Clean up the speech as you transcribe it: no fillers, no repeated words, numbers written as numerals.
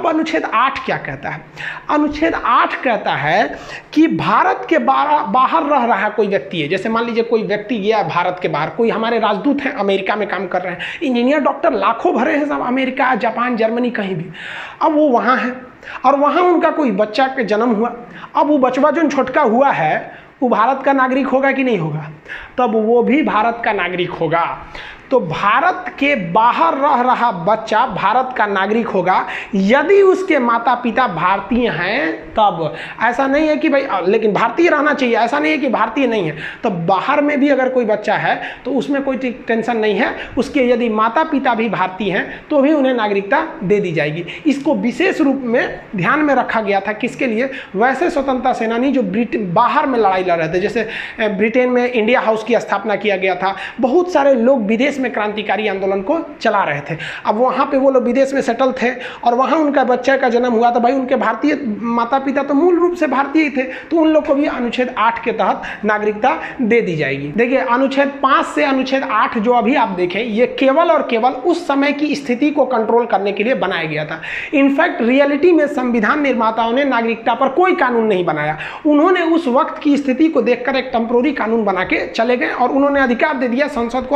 अब अनुच्छेद 8 क्या कहता है? अनुच्छेद 8 कहता है कि भारत के बाहर रह रहा कोई व्यक्ति है, जैसे मान लीजिए कोई व्यक्ति गया भारत के बाहर, कोई हमारे राजदूत हैं अमेरिका में काम कर रहे हैं, इंजीनियर डॉक्टर लाखों भरे हैं सब, अमेरिका, जापान, जर्मनी, कहीं भी। अब वो वहाँ हैं और वहाँ उनका कोई बच्चा का जन्म हुआ। अब वो बचवा जो छोटका हुआ है वो भारत का नागरिक होगा कि नहीं होगा? तब वो भी भारत का नागरिक होगा। तो भारत के बाहर रह रहा बच्चा भारत का नागरिक होगा यदि उसके माता पिता भारतीय हैं तब। ऐसा नहीं है कि भाई लेकिन भारतीय रहना चाहिए, ऐसा नहीं है कि भारतीय नहीं है। तो बाहर में भी अगर कोई बच्चा है तो उसमें कोई टेंशन नहीं है, उसके यदि माता पिता भी भारतीय हैं तो भी उन्हें नागरिकता दे दी जाएगी। इसको विशेष रूप में ध्यान में रखा गया था, किसके लिए? वैसे स्वतंत्रता सेनानी जो बाहर में लड़ाई लड़ रहे थे, जैसे ब्रिटेन में इंडिया हाउस की स्थापना किया गया था, बहुत सारे लोग विदेश में क्रांतिकारी आंदोलन को चला रहे थे। अब वहाँ पे वो लोग विदेश में सेटल थे और वहाँ उनका बच्चे का जन्म हुआ तो भाई उनके भारतीय माता पिता तो मूल रूप से भारतीय थे, तो उन लोग को भी अनुच्छेद 8 के तहत नागरिकता दे दी जाएगी। देखिए अनुच्छेद 5 से अनुच्छेद 8 जो अभी आप देखें, ये केवल और केवल उस समय की स्थिति को कंट्रोल करने के लिए बनाया गया था। इनफैक्ट रियलिटी में संविधान निर्माताओं ने नागरिकता पर कोई कानून नहीं बनाया, उन्होंने उस वक्त की स्थिति को देखकर एक टेम्पोररी कानून बना के चले गए और उन्होंने अधिकार दे दिया संसद को।